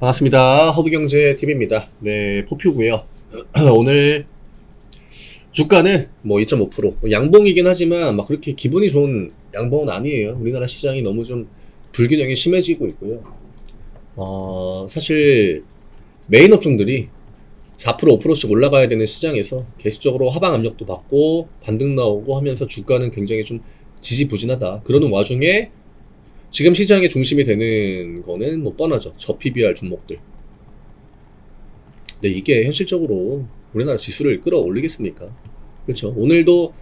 반갑습니다. 허브경제TV입니다. 네, 포표고요. 오늘 주가는 뭐 2.5% 양봉이긴 하지만 막 그렇게 기분이 좋은 양봉은 아니에요. 우리나라 시장이 너무 좀 불균형이 심해지고 있고요. 사실 메인 업종들이 4% 5%씩 올라가야 되는 시장에서 계속적으로 하방 압력도 받고 반등 나오고 하면서 주가는 굉장히 좀 지지부진하다. 그러는 와중에 지금 시장의 중심이 되는 거는 뭐 뻔하죠. 저PBR 종목들. 근데 이게 현실적으로 우리나라 지수를 끌어올리겠습니까? 그렇죠. 오늘도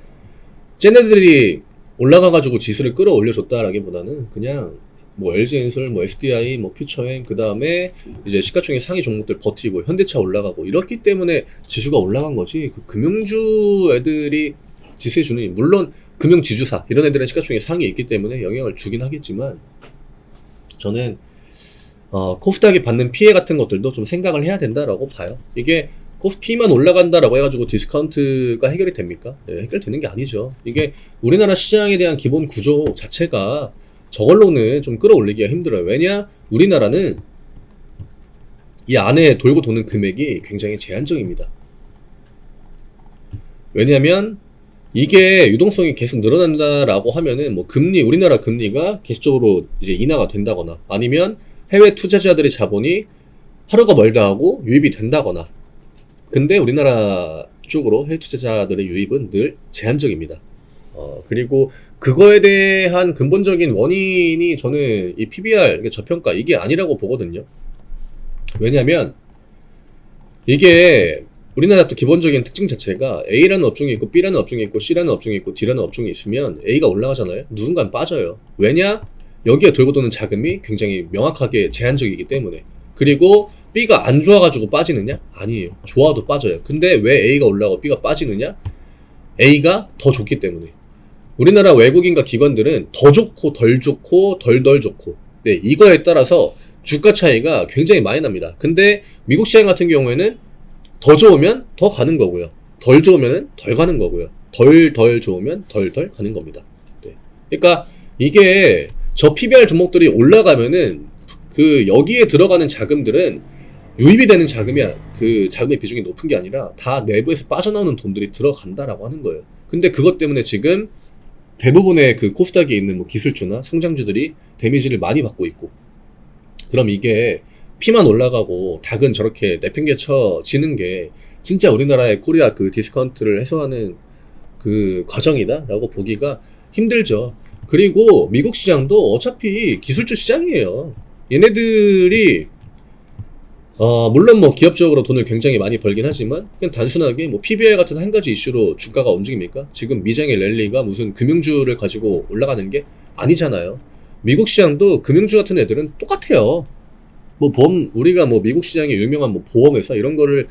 쟤네들이 올라가가지고 지수를 끌어올려줬다라기보다는 그냥 뭐 LG엔솔, 뭐 SDI, 뭐 퓨처엠, 그 다음에 이제 시가총액 상위 종목들 버티고 현대차 올라가고 이렇기 때문에 지수가 올라간 거지. 그 금융주 애들이 지수에 주는, 물론 금융지주사 이런 애들은 시가총액 상위에 있기 때문에 영향을 주긴 하겠지만 저는 코스닥이 받는 피해 같은 것들도 좀 생각을 해야 된다라고 봐요. 이게 코스피만 올라간다라고 해가지고 디스카운트가 해결이 됩니까? 네, 해결되는 게 아니죠. 이게 우리나라 시장에 대한 기본 구조 자체가 저걸로는 좀 끌어올리기가 힘들어요. 왜냐? 우리나라는 이 안에 돌고 도는 금액이 굉장히 제한적입니다. 왜냐면 이게 유동성이 계속 늘어난다라고 하면은 뭐 금리, 우리나라 금리가 계속적으로 이제 인하가 된다거나 아니면 해외 투자자들의 자본이 하루가 멀다 하고 유입이 된다거나. 근데 우리나라 쪽으로 해외 투자자들의 유입은 늘 제한적입니다. 그리고 그거에 대한 근본적인 원인이 저는 이 PBR, 저평가 이게 아니라고 보거든요. 왜냐면 이게 우리나라 또 기본적인 특징 자체가 A라는 업종이 있고 B라는 업종이 있고 C라는 업종이 있고 D라는 업종이 있으면 A가 올라가잖아요. 누군가는 빠져요. 왜냐? 여기에 돌고 도는 자금이 굉장히 명확하게 제한적이기 때문에. 그리고 B가 안 좋아가지고 빠지느냐? 아니에요. 좋아도 빠져요. 근데 왜 A가 올라가고 B가 빠지느냐? A가 더 좋기 때문에. 우리나라 외국인과 기관들은 더 좋고 덜 좋고 덜 좋고, 네, 이거에 따라서 주가 차이가 굉장히 많이 납니다. 근데 미국 시장 같은 경우에는 더 좋으면 더 가는 거고요. 덜 좋으면 덜 가는 거고요. 덜 좋으면 덜 가는 겁니다. 네. 그러니까 이게 저 PBR 종목들이 올라가면은 그 여기에 들어가는 자금들은 유입이 되는 자금이야. 그 자금의 비중이 높은 게 아니라 다 내부에서 빠져나오는 돈들이 들어간다라고 하는 거예요. 근데 그것 때문에 지금 대부분의 그 코스닥에 있는 뭐 기술주나 성장주들이 데미지를 많이 받고 있고, 그럼 이게 피만 올라가고 닭은 저렇게 내팽개쳐지는 게 진짜 우리나라의 코리아 그 디스카운트를 해소하는 그 과정이다 라고 보기가 힘들죠. 그리고 미국 시장도 어차피 기술주 시장이에요. 얘네들이 물론 뭐 기업적으로 돈을 굉장히 많이 벌긴 하지만 그냥 단순하게 뭐 PBR 같은 한 가지 이슈로 주가가 움직입니까? 지금 미장의 랠리가 무슨 금융주를 가지고 올라가는 게 아니잖아요. 미국 시장도 금융주 같은 애들은 똑같아요. 뭐 우리가 뭐 미국 시장의 유명한 뭐 보험회사 이런 거를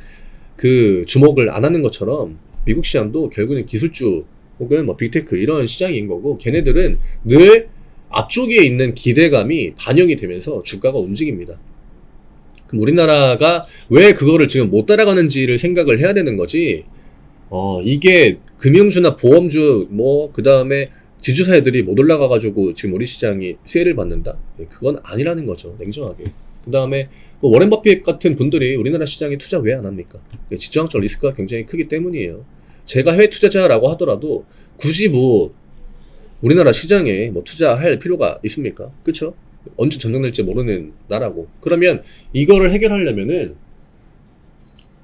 그 주목을 안 하는 것처럼 미국 시장도 결국은 기술주 혹은 뭐 빅테크 이런 시장인 거고, 걔네들은 늘 앞쪽에 있는 기대감이 반영이 되면서 주가가 움직입니다. 그럼 우리나라가 왜 그거를 지금 못 따라가는지를 생각을 해야 되는 거지. 이게 금융주나 보험주 뭐 그 다음에 지주사애들이 못 올라가가지고 지금 우리 시장이 세를 받는다? 그건 아니라는 거죠, 냉정하게. 그 다음에 뭐 워렌 버핏 같은 분들이 우리나라 시장에 투자 왜 안 합니까? 지정학적 리스크가 굉장히 크기 때문이에요. 제가 해외 투자자라고 하더라도 굳이 뭐 우리나라 시장에 뭐 투자할 필요가 있습니까? 그쵸? 언제 전쟁날지 모르는 나라고. 그러면 이거를 해결하려면은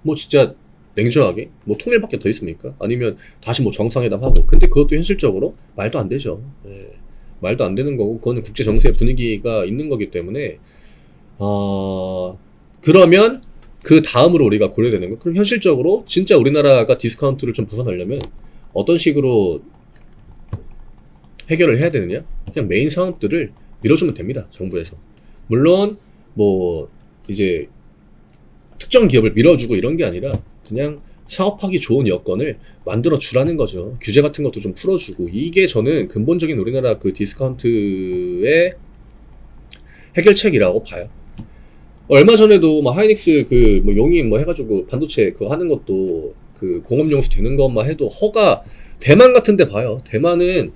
뭐 진짜 냉정하게 뭐 통일밖에 더 있습니까? 아니면 다시 뭐 정상회담하고. 근데 그것도 현실적으로 말도 안 되죠. 예, 말도 안 되는 거고, 그거는 국제 정세의 분위기가 있는 거기 때문에 그러면 그 다음으로 우리가 고려되는 거, 그럼 현실적으로 진짜 우리나라가 디스카운트를 좀 벗어나려면 어떤 식으로 해결을 해야 되느냐? 그냥 메인 사업들을 밀어주면 됩니다, 정부에서. 물론 뭐 이제 특정 기업을 밀어주고 이런 게 아니라 그냥 사업하기 좋은 여건을 만들어 주라는 거죠. 규제 같은 것도 좀 풀어주고. 이게 저는 근본적인 우리나라 그 디스카운트의 해결책이라고 봐요. 얼마 전에도 뭐 하이닉스 그 뭐 용인 뭐 해가지고 반도체 그거 하는 것도 그 공업용수 되는 것만 해도 대만 같은 데 봐요. 대만은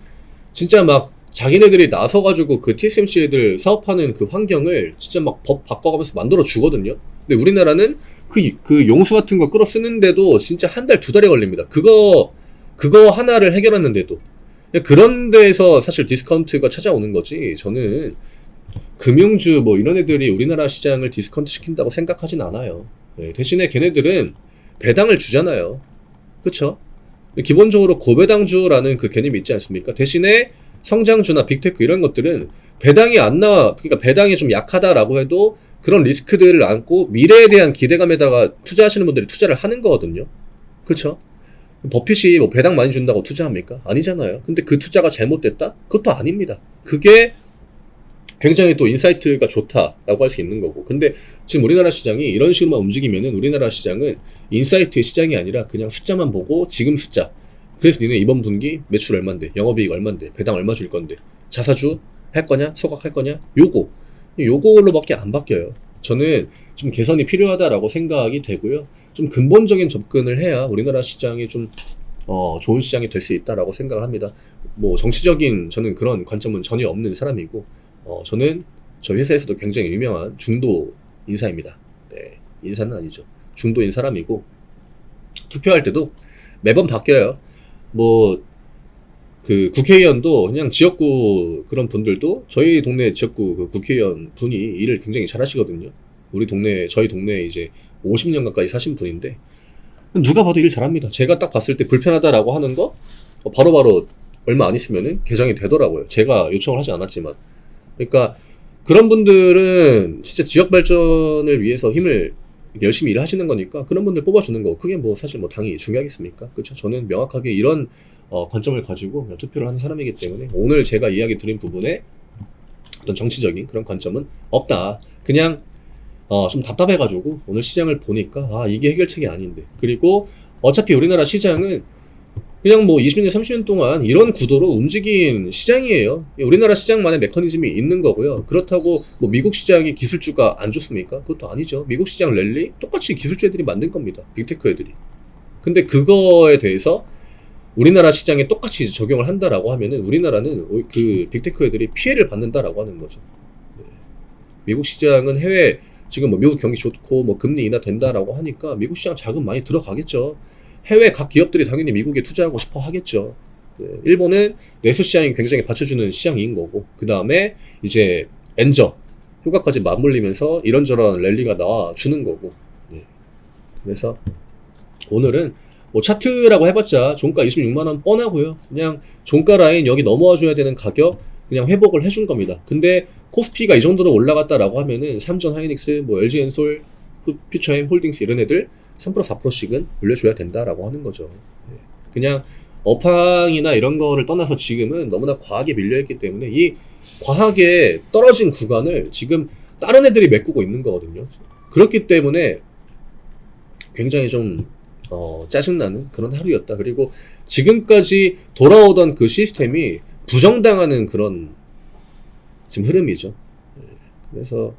진짜 막 자기네들이 나서가지고 그 TSMC 애들 사업하는 그 환경을 진짜 막 법 바꿔가면서 만들어 주거든요. 근데 우리나라는 그 용수 같은 거 끌어 쓰는데도 진짜 한 달, 두 달이 걸립니다. 그거 하나를 해결하는데도. 그런 데에서 사실 디스카운트가 찾아오는 거지. 저는 금융주 뭐 이런 애들이 우리나라 시장을 디스카운트 시킨다고 생각하진 않아요. 대신에 걔네들은 배당을 주잖아요. 그쵸? 기본적으로 고배당주라는 그 개념이 있지 않습니까? 대신에 성장주나 빅테크 이런 것들은 배당이 안 나와, 그러니까 배당이 좀 약하다라고 해도 그런 리스크들을 안고 미래에 대한 기대감에다가 투자하시는 분들이 투자를 하는 거거든요. 그쵸? 버핏이 뭐 배당 많이 준다고 투자합니까? 아니잖아요. 근데 그 투자가 잘못됐다? 그것도 아닙니다. 그게 굉장히 또 인사이트가 좋다라고 할 수 있는 거고. 근데 지금 우리나라 시장이 이런 식으로만 움직이면은 우리나라 시장은 인사이트의 시장이 아니라 그냥 숫자만 보고 지금 숫자. 그래서 니네 이번 분기 매출 얼만데, 영업이익 얼만데, 배당 얼마 줄 건데, 자사주 할 거냐, 소각할 거냐, 요걸로밖에 안 바뀌어요. 저는 좀 개선이 필요하다라고 생각이 되고요. 좀 근본적인 접근을 해야 우리나라 시장이 좀 좋은 시장이 될 수 있다라고 생각을 합니다. 뭐 정치적인 저는 그런 관점은 전혀 없는 사람이고, 저는 저희 회사에서도 굉장히 유명한 중도 인사입니다. 네, 인사는 아니죠. 중도인 사람이고, 투표할 때도 매번 바뀌어요. 뭐 그 국회의원도 그냥 지역구 그런 분들도 저희 동네 지역구 그 국회의원 분이 일을 굉장히 잘하시거든요. 저희 동네에 이제 50년 가까이 사신 분인데 누가 봐도 일 잘합니다. 제가 딱 봤을 때 불편하다라고 하는 거 바로바로 얼마 안 있으면은 개정이 되더라고요. 제가 요청을 하지 않았지만. 그러니까 그런 분들은 진짜 지역 발전을 위해서 힘을 열심히 일하시는 거니까 그런 분들 뽑아주는 거 그게 뭐 사실 뭐 당이 중요하겠습니까? 그렇죠? 저는 명확하게 이런 관점을 가지고 투표를 하는 사람이기 때문에 오늘 제가 이야기 드린 부분에 어떤 정치적인 그런 관점은 없다. 그냥 좀 답답해가지고 오늘 시장을 보니까 이게 해결책이 아닌데, 그리고 어차피 우리나라 시장은 그냥 뭐 20년, 30년 동안 이런 구도로 움직인 시장이에요. 우리나라 시장만의 메커니즘이 있는 거고요. 그렇다고 뭐 미국 시장이 기술주가 안 좋습니까? 그것도 아니죠. 미국 시장 랠리 똑같이 기술주 애들이 만든 겁니다. 빅테크 애들이. 근데 그거에 대해서 우리나라 시장에 똑같이 적용을 한다라고 하면은 우리나라는 그 빅테크 애들이 피해를 받는다라고 하는 거죠. 네. 미국 시장은 해외 지금 뭐 미국 경기 좋고 뭐 금리 인하 된다라고 하니까 미국 시장 자금 많이 들어가겠죠. 해외 각 기업들이 당연히 미국에 투자하고 싶어 하겠죠. 네. 일본은 내수 시장이 굉장히 받쳐주는 시장인 거고, 그 다음에 이제 엔저 효과까지 맞물리면서 이런저런 랠리가 나와주는 거고. 네. 그래서 오늘은 뭐 차트라고 해봤자 종가 26만원 뻔하고요. 그냥 종가 라인 여기 넘어와줘야 되는 가격 그냥 회복을 해준 겁니다. 근데 코스피가 이 정도로 올라갔다라고 하면은 삼전 하이닉스, 뭐 LG엔솔, 퓨처엠 홀딩스 이런 애들 3% 4%씩은 올려줘야 된다라고 하는 거죠. 그냥 업황이나 이런 거를 떠나서 지금은 너무나 과하게 밀려있기 때문에 이 과하게 떨어진 구간을 지금 다른 애들이 메꾸고 있는 거거든요. 그렇기 때문에 굉장히 좀 짜증나는 그런 하루였다. 그리고 지금까지 돌아오던 그 시스템이 부정당하는 그런 지금 흐름이죠. 그래서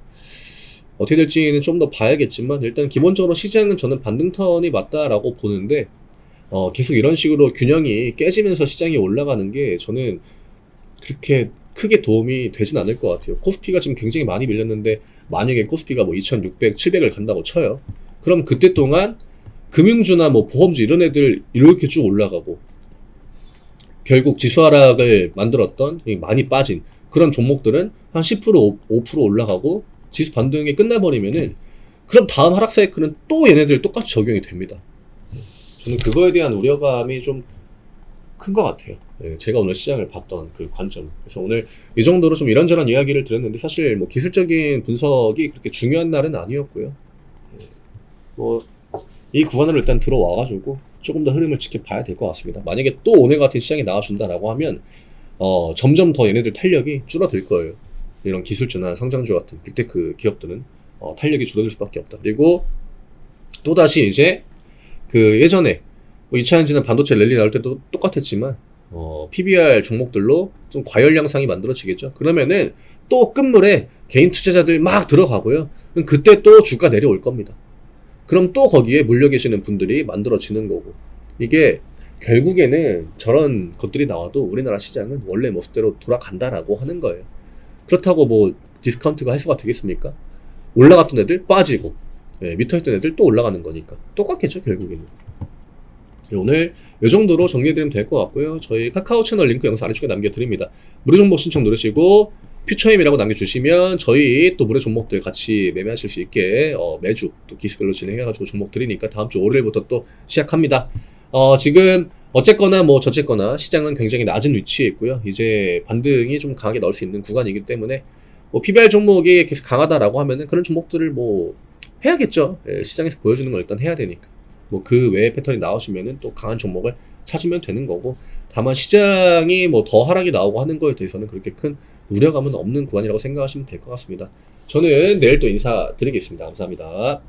어떻게 될지는 좀 더 봐야겠지만 일단 기본적으로 시장은 저는 반등턴이 맞다라고 보는데 계속 이런 식으로 균형이 깨지면서 시장이 올라가는 게 저는 그렇게 크게 도움이 되진 않을 것 같아요. 코스피가 지금 굉장히 많이 밀렸는데 만약에 코스피가 뭐 2600, 700을 간다고 쳐요. 그럼 그때 동안 금융주나 뭐 보험주 이런 애들 이렇게 쭉 올라가고 결국 지수 하락을 만들었던 많이 빠진 그런 종목들은 한 10%, 5% 올라가고 지수 반등이 끝나버리면은 그럼 다음 하락 사이클은 또 얘네들 똑같이 적용이 됩니다. 저는 그거에 대한 우려감이 좀 큰 것 같아요. 제가 오늘 시장을 봤던 그 관점. 그래서 오늘 이 정도로 좀 이런저런 이야기를 드렸는데 사실 뭐 기술적인 분석이 그렇게 중요한 날은 아니었고요. 뭐 이 구간으로 일단 들어와가지고 조금 더 흐름을 지켜봐야 될 것 같습니다. 만약에 또 오늘 같은 시장이 나와준다라고 하면 점점 더 얘네들 탄력이 줄어들 거예요. 이런 기술주나 성장주 같은 빅테크 기업들은 탄력이 줄어들 수밖에 없다. 그리고 또다시 이제 그 예전에 뭐 2차 전지나 반도체 랠리 나올 때도 똑같았지만 PBR 종목들로 좀 과열 양상이 만들어지겠죠. 그러면은 또 끝물에 개인 투자자들 막 들어가고요. 그때 또 주가 내려올 겁니다. 그럼 또 거기에 물려 계시는 분들이 만들어지는 거고, 이게 결국에는 저런 것들이 나와도 우리나라 시장은 원래 모습대로 돌아간다라고 하는 거예요. 그렇다고 뭐 디스카운트가 해소가 되겠습니까? 올라갔던 애들 빠지고 밑에 있던 애들 또 올라가는 거니까 똑같겠죠 결국에는. 오늘 이 정도로 정리해드리면 될 것 같고요. 저희 카카오 채널 링크 영상 아래쪽에 남겨드립니다. 무료 종목 신청 누르시고 퓨처임이라고 남겨주시면 저희 또 무료 종목들 같이 매매하실 수 있게 매주 또 기수별로 진행해가지고 종목 드리니까 다음 주 월요일부터 또 시작합니다. 지금 어쨌거나 뭐 저쨌거나 시장은 굉장히 낮은 위치에 있고요. 이제 반등이 좀 강하게 나올 수 있는 구간이기 때문에 뭐 PBR 종목이 계속 강하다라고 하면은 그런 종목들을 뭐 해야겠죠. 시장에서 보여주는 걸 일단 해야 되니까. 뭐 그 외의 패턴이 나오시면은 또 강한 종목을 찾으면 되는 거고, 다만 시장이 뭐 더 하락이 나오고 하는 거에 대해서는 그렇게 큰 우려감은 없는 구간이라고 생각하시면 될 것 같습니다. 저는 내일 또 인사드리겠습니다. 감사합니다.